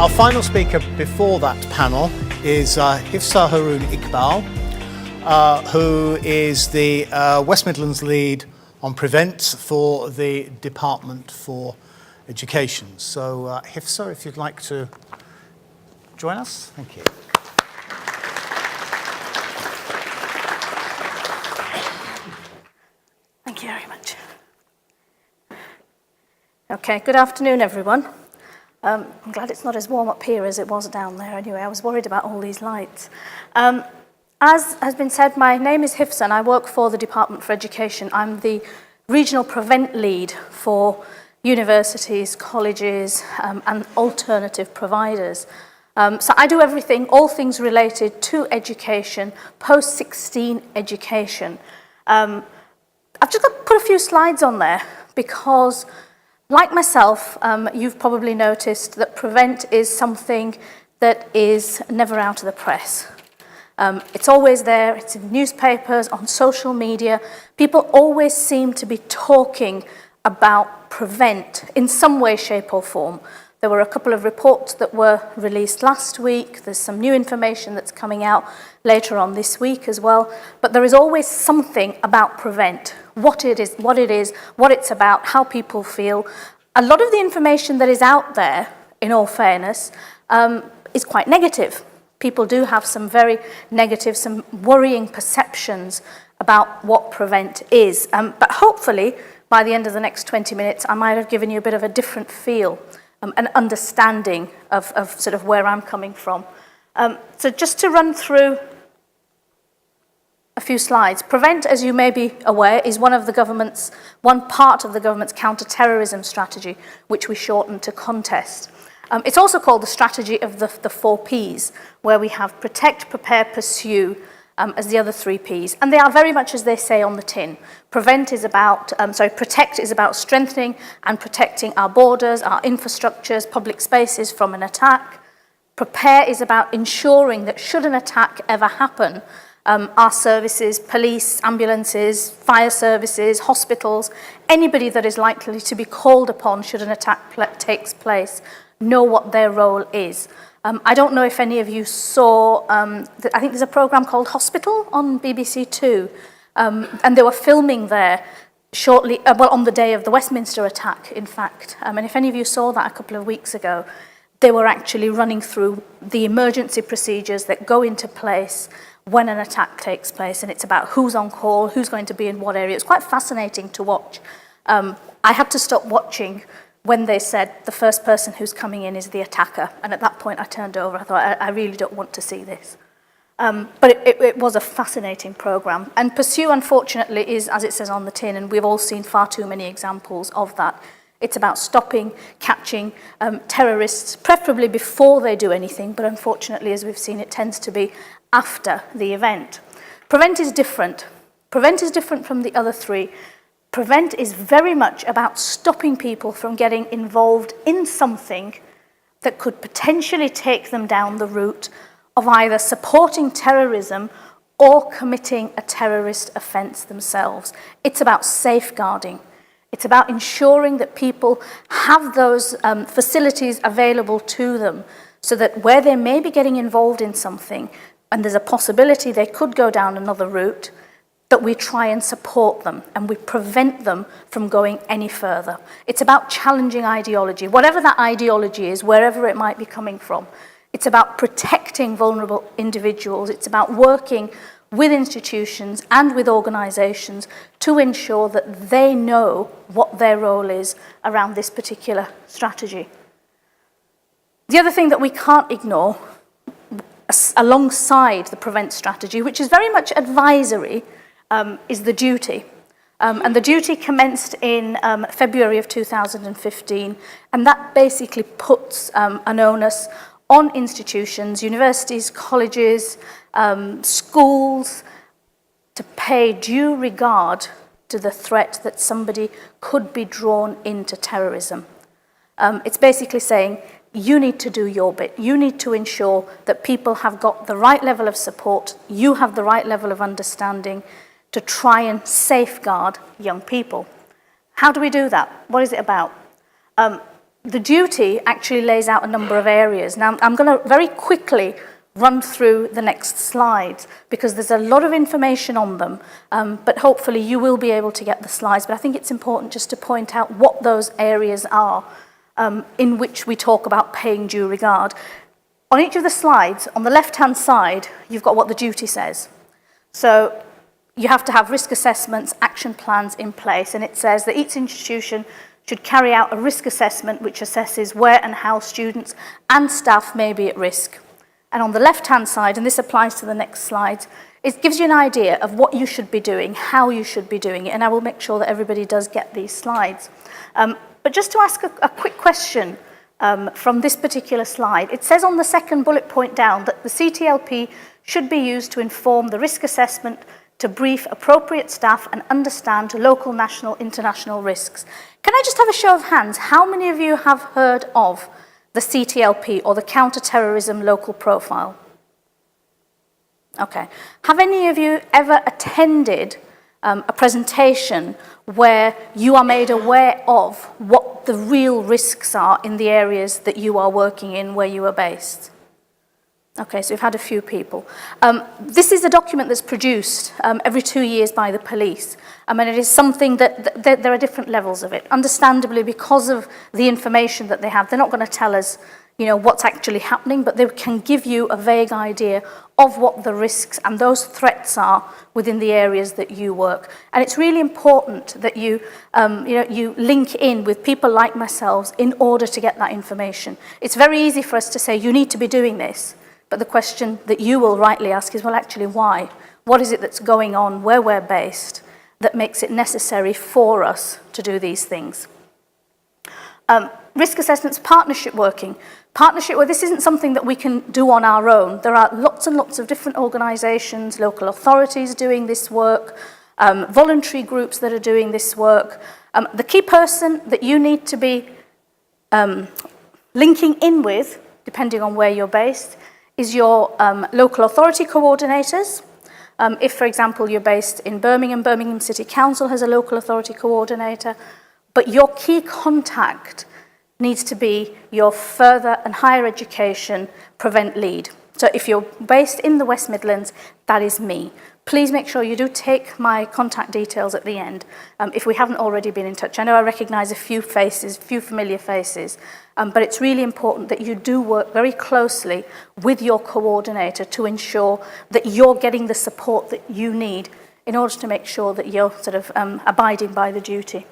Our final speaker before that panel is Hifsa Haroon-Iqbal, who is the West Midlands lead on Prevent for the Department for Education. So Hifsa, if you'd like to join us. Thank you. Thank you very much. Okay, good afternoon, everyone. I'm glad it's not as warm up here as it was down there anyway. I was worried about all these lights. As has been said, my name is Hifsa and I work for the Department for Education. I'm the regional Prevent lead for universities, colleges, and alternative providers. So I do everything, all things related to education, post-16 education. I've just got to put a few slides on there because, like myself, you've probably noticed that Prevent is something that is never out of the press. It's always there, it's in newspapers, on social media. People always seem to be talking about Prevent in some way, shape or form. There were a couple of reports that were released last week. There's some new information that's coming out later on this week as well. But there is always something about Prevent, what it is, what it's about, how people feel. A lot of the information that is out there, in all fairness, is quite negative. People do have some very negative, some worrying perceptions about what Prevent is. But hopefully, by the end of the next 20 minutes, I might have given you a bit of a different feel, an understanding of sort of where I'm coming from. So just to run through a few slides. Prevent, as you may be aware, is one part of the government's counter-terrorism strategy, which we shortened to Contest. It's also called the strategy of the 4 Ps, where we have protect, prepare, pursue as the other 3 Ps. And they are very much as they say on the tin. Protect is about strengthening and protecting our borders, our infrastructures, public spaces from an attack. Prepare is about ensuring that should an attack ever happen, our services, police, ambulances, fire services, hospitals, anybody that is likely to be called upon should an attack takes place, know what their role is. I don't know if any of you saw, I think there's a programme called Hospital on BBC Two, and they were filming there shortly, on the day of the Westminster attack, in fact. And if any of you saw that a couple of weeks ago, they were actually running through the emergency procedures that go into place when an attack takes place, and it's about who's on call, who's going to be in what area. It's quite fascinating to watch. I had to stop watching when they said the first person who's coming in is the attacker, and at that point I turned over. I thought, I really don't want to see this. But it was a fascinating programme. And Pursue, unfortunately, is, as it says on the tin, and we've all seen far too many examples of that. It's about stopping, catching terrorists, preferably before they do anything, but unfortunately, as we've seen, it tends to be after the event. Prevent is different. Prevent is different from the other 3. Prevent is very much about stopping people from getting involved in something that could potentially take them down the route of either supporting terrorism or committing a terrorist offence themselves. It's about safeguarding. It's about ensuring that people have those facilities available to them so that where they may be getting involved in something, and there's a possibility they could go down another route, that we try and support them and we prevent them from going any further. It's about challenging ideology, whatever that ideology is, wherever it might be coming from. It's about protecting vulnerable individuals. It's about working with institutions and with organisations to ensure that they know what their role is around this particular strategy. The other thing that we can't ignore, alongside the Prevent strategy, which is very much advisory, is the duty. And the duty commenced in February of 2015, and that basically puts an onus on institutions, universities, colleges, schools, to pay due regard to the threat that somebody could be drawn into terrorism. It's basically saying, you need to do your bit. You need to ensure that people have got the right level of support, you have the right level of understanding to try and safeguard young people. How do we do that? What is it about? the duty actually lays out a number of areas. Now, I'm going to very quickly run through the next slides because there's a lot of information on them, but hopefully you will be able to get the slides. But I think it's important just to point out what those areas are in which we talk about paying due regard. On each of the slides, on the left-hand side, you've got what the duty says. So you have to have risk assessments, action plans in place, and it says that each institution should carry out a risk assessment which assesses where and how students and staff may be at risk. And on the left-hand side, and this applies to the next slide, it gives you an idea of what you should be doing, how you should be doing it, and I will make sure that everybody does get these slides. But just to ask a quick question from this particular slide, it says on the second bullet point down that the CTLP should be used to inform the risk assessment, to brief appropriate staff and understand local, national, international risks. Can I just have a show of hands? How many of you have heard of the CTLP, or the Counter-Terrorism Local Profile? Okay. Have any of you ever attended a presentation where you are made aware of what the real risks are in the areas that you are working in, where you are based? Okay, so we've had a few people. This is a document that's produced every 2 years by the police. And it is something that there are different levels of it. Understandably, because of the information that they have, they're not going to tell us, what's actually happening, but they can give you a vague idea of what the risks and those threats are within the areas that you work. And it's really important that you link in with people like myself in order to get that information. It's very easy for us to say, you need to be doing this. But the question that you will rightly ask is, well, actually, why? What is it that's going on where we're based that makes it necessary for us to do these things? Risk assessments, partnership working. Partnership, well, this isn't something that we can do on our own. There are lots and lots of different organisations, local authorities doing this work, voluntary groups that are doing this work. The key person that you need to be linking in with, depending on where you're based, is your local authority coordinators. If, for example, you're based in Birmingham, Birmingham City Council has a local authority coordinator, but your key contact needs to be your further and higher education prevent lead. So if you're based in the West Midlands, that is me. Please make sure you do take my contact details at the end if we haven't already been in touch. I know I recognise a few faces, few familiar faces, but it's really important that you do work very closely with your coordinator to ensure that you're getting the support that you need in order to make sure that you're sort of abiding by the duty.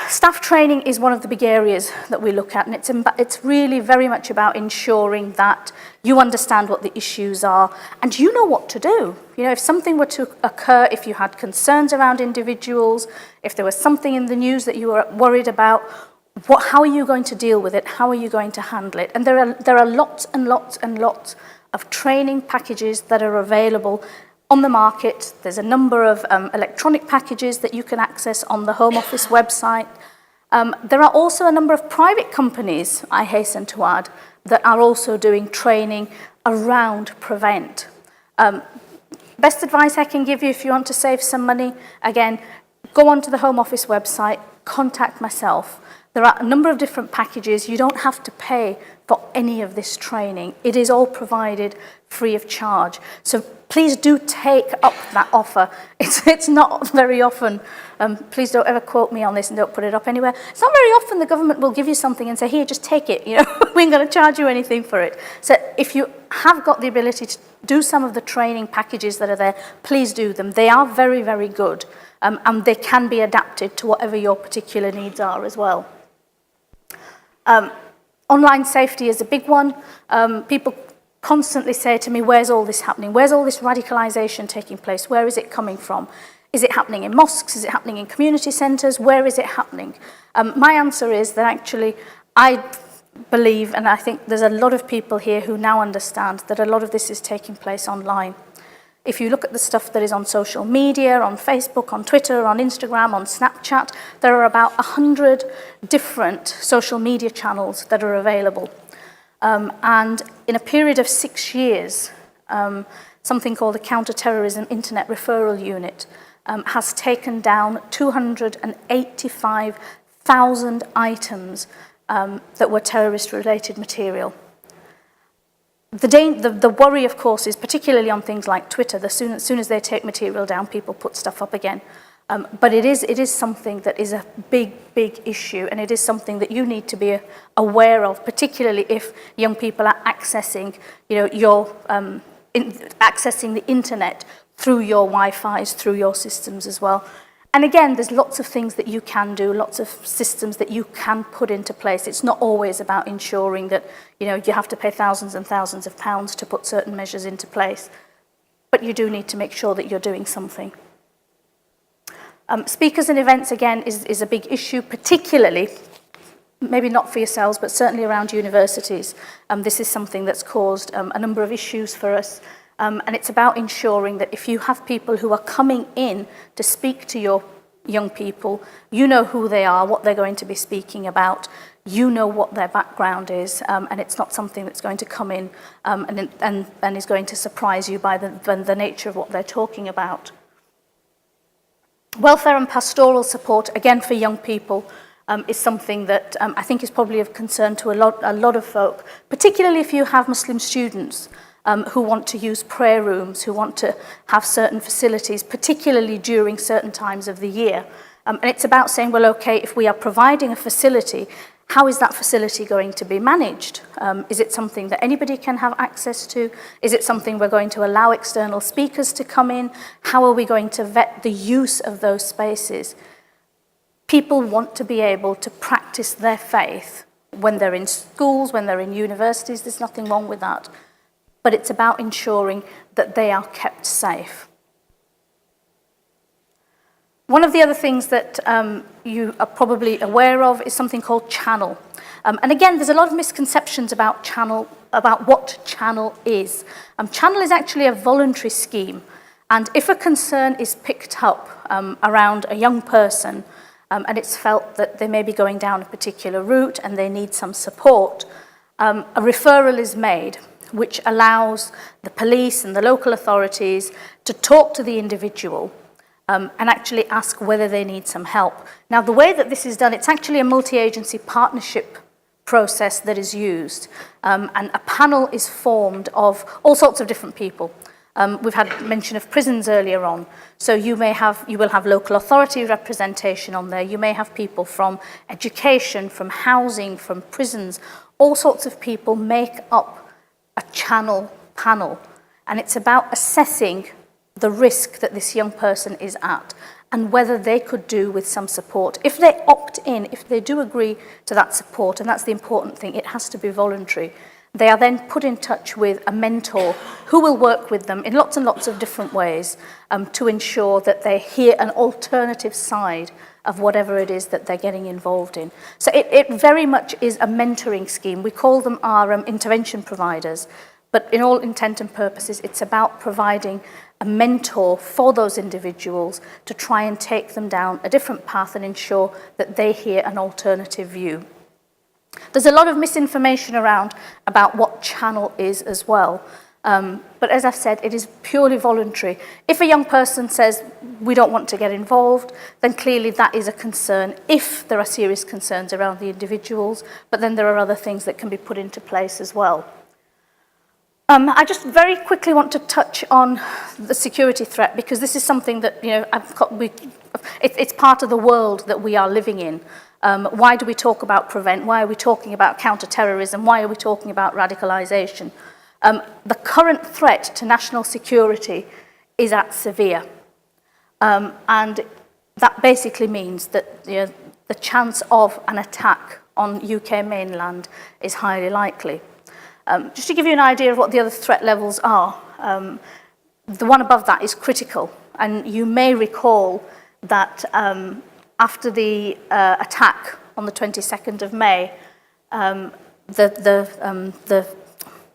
Staff training is one of the big areas that we look at, and it's really very much about ensuring that you understand what the issues are and you know what to do. If something were to occur, if you had concerns around individuals, if there was something in the news that you were worried about, how are you going to deal with it? How are you going to handle it? And there are lots and lots and lots of training packages that are available on the market. There's a number of electronic packages that you can access on the Home Office website. There are also a number of private companies, I hasten to add, that are also doing training around prevent. Best advice I can give you if you want to save some money, again, go onto the Home Office website, contact myself. There are a number of different packages. You don't have to pay for any of this training. It is all provided free of charge. So please do take up that offer. It's not very often. Please don't ever quote me on this and don't put it up anywhere. It's not very often the government will give you something and say, here, just take it. We ain't going to charge you anything for it. So if you have got the ability to do some of the training packages that are there, please do them. They are very, very good. And they can be adapted to whatever your particular needs are as well. Online safety is a big one. People constantly say to me, where's all this happening? Where's all this radicalisation taking place? Where is it coming from? Is it happening in mosques? Is it happening in community centres? Where is it happening? My answer is that actually I believe, and I think there's a lot of people here who now understand that a lot of this is taking place online. If you look at the stuff that is on social media, on Facebook, on Twitter, on Instagram, on Snapchat, there are about 100 different social media channels that are available. And in a period of 6 years, something called the Counter-Terrorism Internet Referral Unit has taken down 1,000 items that were terrorist-related material. The worry, of course, is particularly on things like Twitter. As soon as they take material down, people put stuff up again. But it is something that is a big, big issue, and it is something that you need to be aware of, particularly if young people are accessing, accessing the internet through your Wi-Fis, through your systems as well. And again, there's lots of things that you can do, lots of systems that you can put into place. It's not always about ensuring that, you have to pay thousands and thousands of pounds to put certain measures into place. But you do need to make sure that you're doing something. Speakers and events, again, is a big issue, particularly, maybe not for yourselves, but certainly around universities. This is something that's caused a number of issues for us. And it's about ensuring that if you have people who are coming in to speak to your young people, you know who they are, what they're going to be speaking about, you know what their background is, and it's not something that's going to come in and is going to surprise you by the nature of what they're talking about. Welfare and pastoral support, again for young people, is something that I think is probably of concern to a lot of folk, particularly if you have Muslim students who want to use prayer rooms, who want to have certain facilities, particularly during certain times of the year. And it's about saying, well, okay, if we are providing a facility, how is that facility going to be managed? Is it something that anybody can have access to? Is it something we're going to allow external speakers to come in? How are we going to vet the use of those spaces? People want to be able to practice their faith when they're in schools, when they're in universities. There's nothing wrong with that. But it's about ensuring that they are kept safe. One of the other things that you are probably aware of is something called channel. And again, there's a lot of misconceptions about channel, about what channel is. Channel is actually a voluntary scheme. And if a concern is picked up around a young person, and it's felt that they may be going down a particular route and they need some support, a referral is made, which allows the police and the local authorities to talk to the individual and actually ask whether they need some help. Now, the way that this is done, it's actually a multi-agency partnership process that is used, and a panel is formed of all sorts of different people. We've had mention of prisons earlier on, so you will have local authority representation on there. You may have people from education, from housing, from prisons. All sorts of people make up a channel panel, and it's about assessing the risk that this young person is at and whether they could do with some support. If they opt in, if they do agree to that support, and that's the important thing, it has to be voluntary, they are then put in touch with a mentor who will work with them in lots and lots of different ways to ensure that they hear an alternative side of whatever it is that they're getting involved in. So it very much is a mentoring scheme. We call them our intervention providers, but in all intent and purposes, it's about providing a mentor for those individuals to try and take them down a different path and ensure that they hear an alternative view. There's a lot of misinformation around about what channel is as well. But as I've said, it is purely voluntary. If a young person says, we don't want to get involved, then clearly that is a concern if there are serious concerns around the individuals, but then there are other things that can be put into place as well. I just very quickly want to touch on the security threat, because this is something that, it's part of the world that we are living in. Why do we talk about prevent? Why are we talking about counter-terrorism? Why are we talking about radicalisation? The current threat to national security is at severe. And that basically means that the chance of an attack on UK mainland is highly likely. Just to give you an idea of what the other threat levels are, the one above that is critical. And you may recall that after the attack on the 22nd of May, the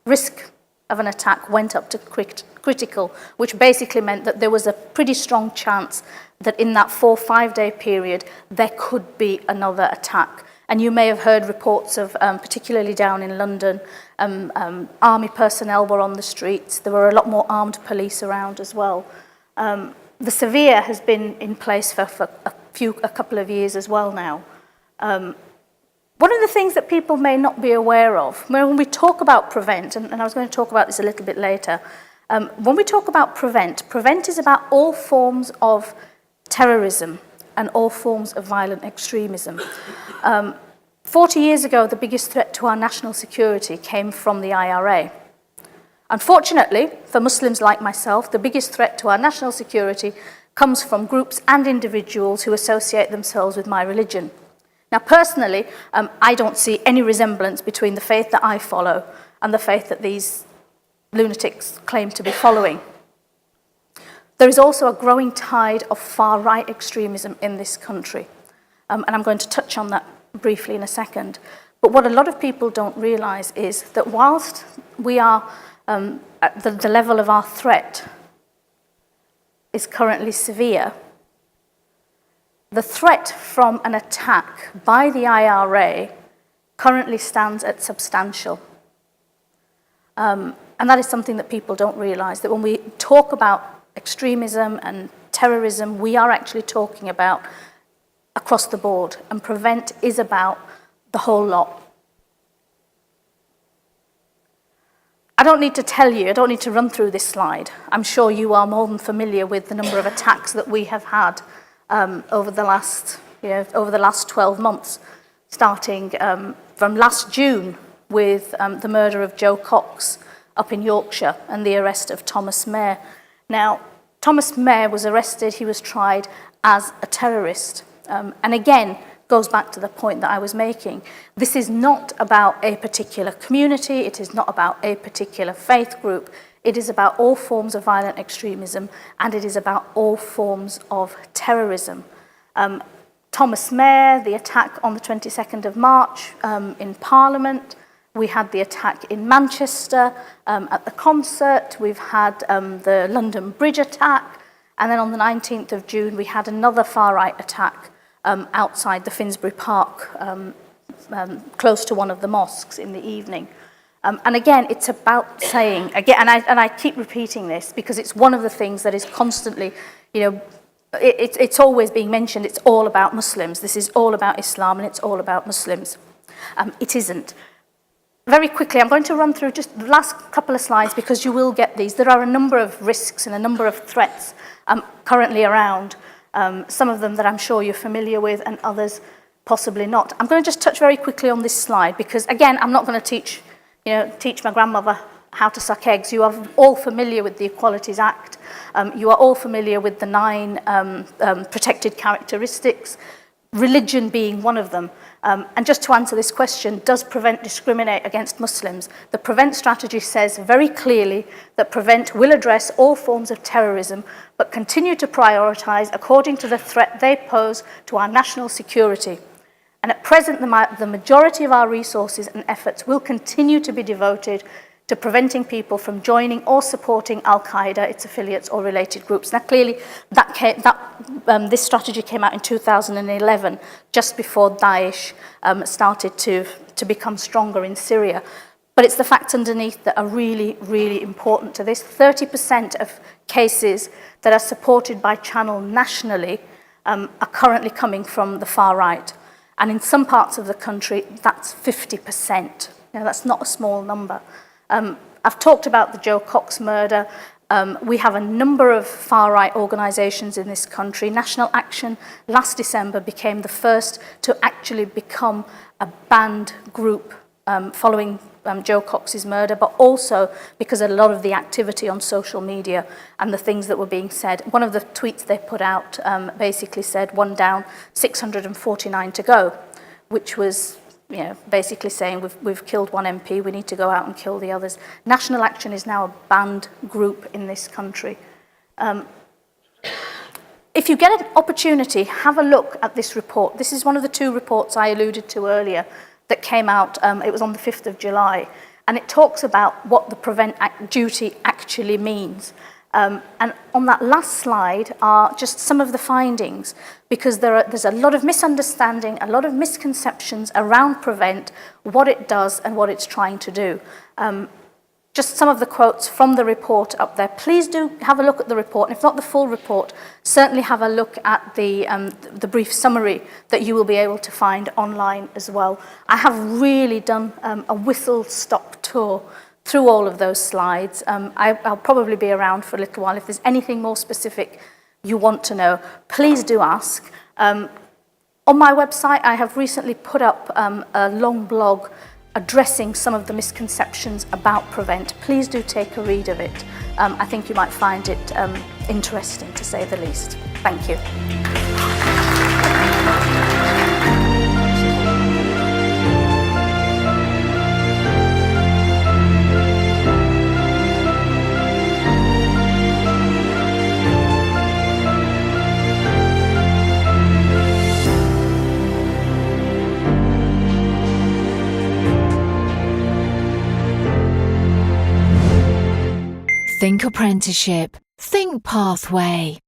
risk of an attack went up to critical, which basically meant that there was a pretty strong chance that in that 4 or 5 day period, there could be another attack. And you may have heard reports of, particularly down in London, army personnel were on the streets. There were a lot more armed police around as well. The severe has been in place for a couple of years as well now. One of the things that people may not be aware of, when we talk about prevent, and I was going to talk about this a little bit later, when we talk about prevent is about all forms of terrorism and all forms of violent extremism. 40 years ago, the biggest threat to our national security came from the IRA. Unfortunately, for Muslims like myself, the biggest threat to our national security comes from groups and individuals who associate themselves with my religion. Now, personally, I don't see any resemblance between the faith that I follow and the faith that these lunatics claim to be following. There is also a growing tide of far-right extremism in this country, and I'm going to touch on that briefly in a second. But what a lot of people don't realise is that whilst we are at the level of our threat is currently severe, the threat from an attack by the IRA currently stands at substantial. And that is something that people don't realise, that when we talk about extremism and terrorism, we are actually talking about across the board, and prevent is about the whole lot. I don't need to tell you, I don't need to run through this slide. I'm sure you are more than familiar with the number of attacks that we have had over the last 12 months, starting from last June with the murder of Joe Cox up in Yorkshire and the arrest of Thomas Mair. Now, Thomas Mair was arrested, he was tried as a terrorist. And again, goes back to the point that I was making. This is not about a particular community, it is not about a particular faith group, it is about all forms of violent extremism, and it is about all forms of terrorism. Thomas Mair, the attack on the 22nd of March in Parliament, we had the attack in Manchester at the concert, we've had the London Bridge attack, and then on the 19th of June we had another far-right attack outside the Finsbury Park, close to one of the mosques in the evening. And again, it's about saying, again, and I keep repeating this because it's one of the things that is constantly, it's always being mentioned, it's all about Muslims. This is all about Islam and it's all about Muslims. It isn't. Very quickly, I'm going to run through just the last couple of slides because you will get these. There are a number of risks and a number of threats currently around. Some of them that I'm sure you're familiar with and others possibly not. I'm going to just touch very quickly on this slide because, again, I'm not going to teach my grandmother how to suck eggs. You are all familiar with the Equalities Act. You are all familiar with the 9 protected characteristics, religion being one of them. And just to answer this question, does Prevent discriminate against Muslims? The Prevent strategy says very clearly that Prevent will address all forms of terrorism, but continue to prioritise according to the threat they pose to our national security. And at present, the majority of our resources and efforts will continue to be devoted to preventing people from joining or supporting Al-Qaeda, its affiliates or related groups. Now, clearly, this strategy came out in 2011, just before Daesh started to become stronger in Syria. But it's the facts underneath that are really, really important to this. 30% of cases that are supported by Channel nationally are currently coming from the far right. And in some parts of the country, that's 50%. Now, that's not a small number. I've talked about the Joe Cox murder. We have a number of far-right organisations in this country. National Action last December became the first to actually become a banned group following Joe Cox's murder, but also because of a lot of the activity on social media and the things that were being said. One of the tweets they put out basically said, 1 down, 649 to go, which was basically saying we've killed 1 MP, we need to go out and kill the others. National Action is now a banned group in this country. If you get an opportunity, have a look at this report. This is one of the 2 reports I alluded to earlier that came out, it was on the 5th of July, and it talks about what the Prevent duty actually means. And on that last slide are just some of the findings, because there's a lot of misunderstanding, a lot of misconceptions around Prevent, what it does and what it's trying to do. just some of the quotes from the report up there. Please do have a look at the report, and if not the full report, certainly have a look at the brief summary that you will be able to find online as well. I have really done a whistle-stop tour through all of those slides. I'll probably be around for a little while. If there's anything more specific you want to know, please do ask. On my website, I have recently put up a long blog addressing some of the misconceptions about Prevent. Please do take a read of it. I think you might find it interesting, to say the least. Thank you. Think apprenticeship. Think pathway.